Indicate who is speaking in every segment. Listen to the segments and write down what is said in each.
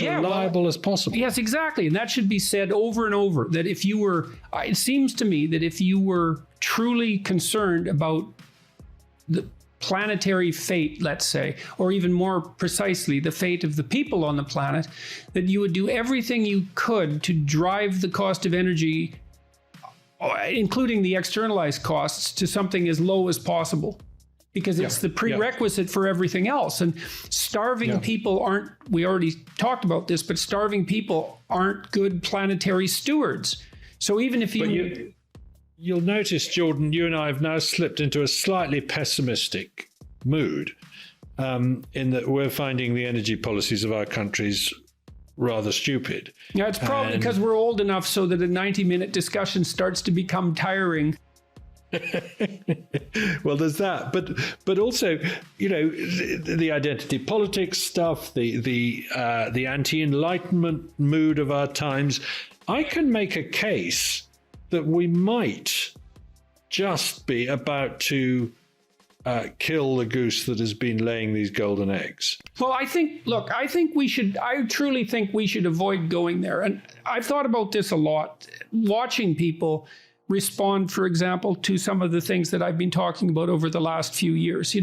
Speaker 1: reliable as possible.
Speaker 2: Yes, exactly. And that should be said over and over, that if you were, it seems to me that if you were truly concerned about the planetary fate, let's say, or even more precisely, the fate of the people on the planet, that you would do everything you could to drive the cost of energy, including the externalized costs, to something as low as possible. Because it's the prerequisite for everything else. And starving people aren't, we already talked about this, but starving people aren't good planetary stewards. So even if
Speaker 1: you'll notice, Jordan, you and I have now slipped into a slightly pessimistic mood in that we're finding the energy policies of our countries rather stupid.
Speaker 2: Yeah, it's probably because we're old enough so that a 90-minute discussion starts to become tiring.
Speaker 1: Well, there's that, but also, the identity politics stuff, the anti-enlightenment mood of our times. I can make a case that we might just be about to kill the goose that has been laying these golden eggs.
Speaker 2: Well, I truly think we should avoid going there. And I've thought about this a lot, watching people respond, for example, to some of the things that I've been talking about over the last few years.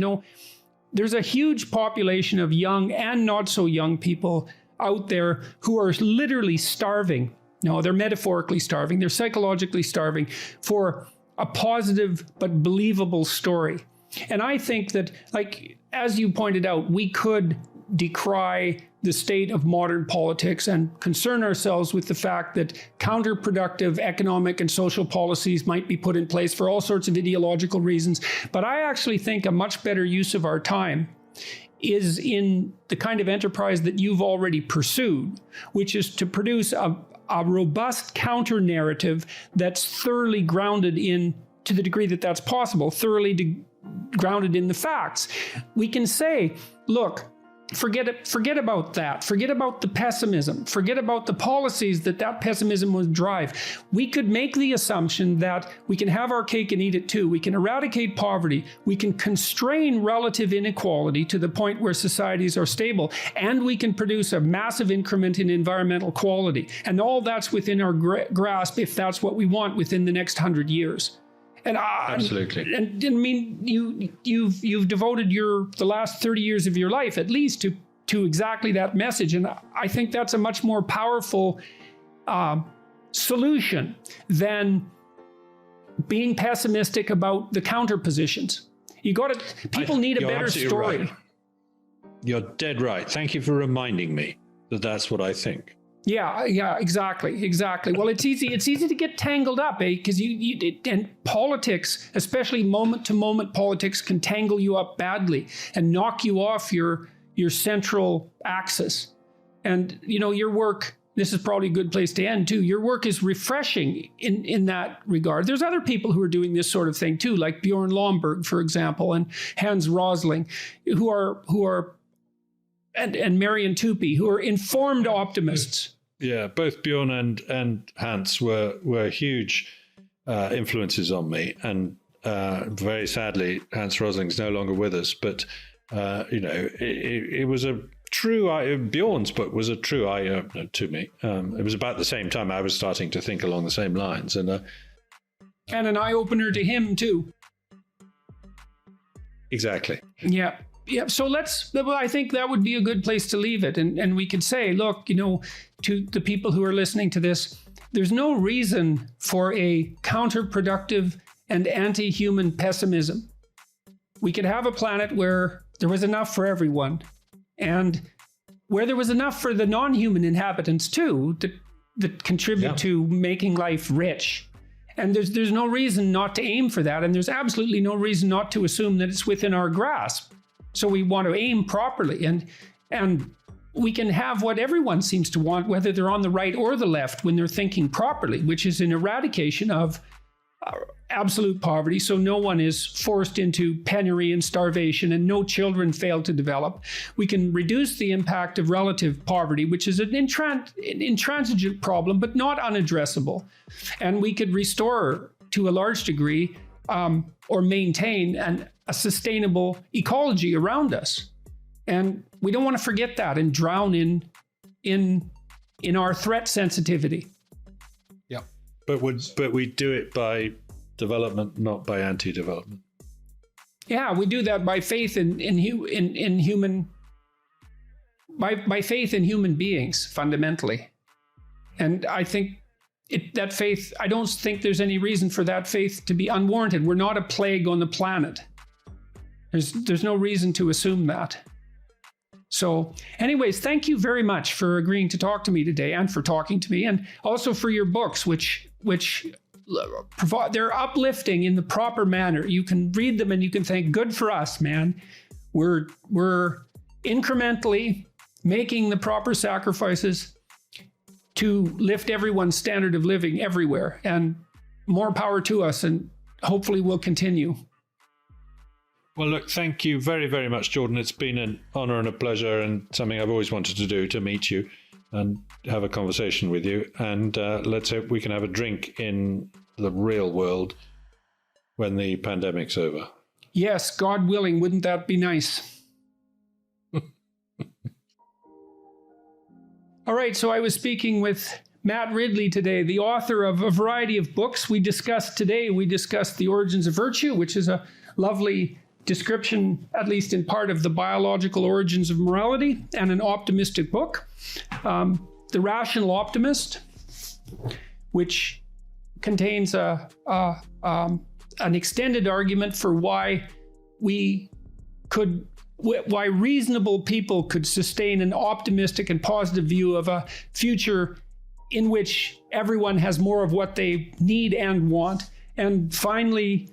Speaker 2: There's a huge population of young and not so young people out there who are literally starving. No, they're metaphorically starving. They're psychologically starving for a positive but believable story. And I think that, like, as you pointed out, we could decry the state of modern politics and concern ourselves with the fact that counterproductive economic and social policies might be put in place for all sorts of ideological reasons. But I actually think a much better use of our time is in the kind of enterprise that you've already pursued, which is to produce a robust counter narrative that's thoroughly grounded in, to the degree that that's possible, grounded in the facts. We can say, look, forget about that. Forget about the pessimism. Forget about the policies that pessimism would drive. We could make the assumption that we can have our cake and eat it too. We can eradicate poverty. We can constrain relative inequality to the point where societies are stable. And we can produce a massive increment in environmental quality. And all that's within our grasp if that's what we want within the next 100 years. And
Speaker 1: absolutely.
Speaker 2: And I mean, you've devoted the last 30 years of your life at least to exactly that message. And I think that's a much more powerful solution than being pessimistic about the counter positions. People need a better story.
Speaker 1: Right. You're dead right. Thank you for reminding me that that's what I think.
Speaker 2: Yeah, exactly. Well, it's easy to get tangled up, because and politics, especially moment-to-moment politics, can tangle you up badly and knock you off your central axis. And your work, this is probably a good place to end too. Your work is refreshing in that regard. There's other people who are doing this sort of thing too, like Bjorn Lomborg, for example, and Hans Rosling, who are and Marian Tupy, who are informed optimists.
Speaker 1: Yeah, both Bjorn and Hans were huge influences on me, and very sadly, Hans Rosling's no longer with us. But it was a true. Bjorn's book was a true eye opener to me. It was about the same time I was starting to think along the same lines, and
Speaker 2: an eye opener to him too.
Speaker 1: Exactly.
Speaker 2: Yeah. So I think that would be a good place to leave it. And we could say, look, to the people who are listening to this, there's no reason for a counterproductive and anti-human pessimism. We could have a planet where there was enough for everyone, and where there was enough for the non-human inhabitants too, that contribute to making life rich. And there's no reason not to aim for that. And there's absolutely no reason not to assume that it's within our grasp. So we want to aim properly, and we can have what everyone seems to want, whether they're on the right or the left, when they're thinking properly, which is an eradication of absolute poverty, so no one is forced into penury and starvation, and no children fail to develop. We can reduce the impact of relative poverty, which is an intransigent problem, but not unaddressable. And we could restore, to a large degree, or maintain a sustainable ecology around us. And we don't want to forget that and drown in in our threat sensitivity.
Speaker 1: Yeah, but we do it by development, not by anti-development.
Speaker 2: Yeah, we do that by faith in human, by faith in human beings fundamentally, and I think that faith. I don't think there's any reason for that faith to be unwarranted. We're not a plague on the planet. There's no reason to assume that. So, anyways, thank you very much for agreeing to talk to me today, and for talking to me, and also for your books, which provide, they're uplifting in the proper manner. You can read them and you can think, good for us, man. We're incrementally making the proper sacrifices to lift everyone's standard of living everywhere, and more power to us, and hopefully we'll continue.
Speaker 1: Well, look, thank you very, very much, Jordan. It's been an honor and a pleasure, and something I've always wanted to do, to meet you and have a conversation with you. And let's hope we can have a drink in the real world when the pandemic's over.
Speaker 2: Yes, God willing, wouldn't that be nice? All right, so I was speaking with Matt Ridley today, the author of a variety of books. We discussed The Origins of Virtue, which is a lovely description, at least in part, of the biological origins of morality, and an optimistic book, The Rational Optimist, which contains an extended argument for why reasonable people could sustain an optimistic and positive view of a future in which everyone has more of what they need and want. And finally,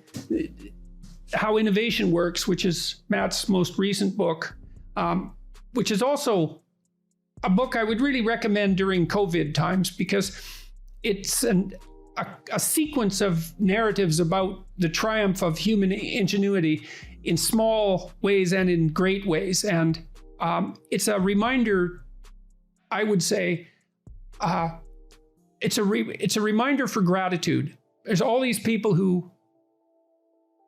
Speaker 2: How Innovation Works, which is Matt's most recent book, which is also a book I would really recommend during COVID times, because it's a sequence of narratives about the triumph of human ingenuity in small ways and in great ways. And it's a reminder, I would say, it's a reminder for gratitude. There's all these people who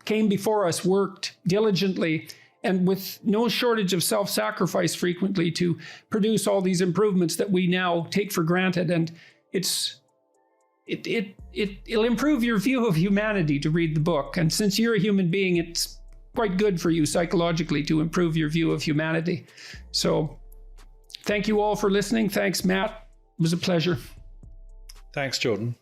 Speaker 2: came before us, worked diligently, and with no shortage of self-sacrifice frequently, to produce all these improvements that we now take for granted. And it'll improve your view of humanity to read the book. And since you're a human being, it's quite good for you psychologically to improve your view of humanity. So thank you all for listening. Thanks, Matt. It was a pleasure.
Speaker 1: Thanks, Jordan.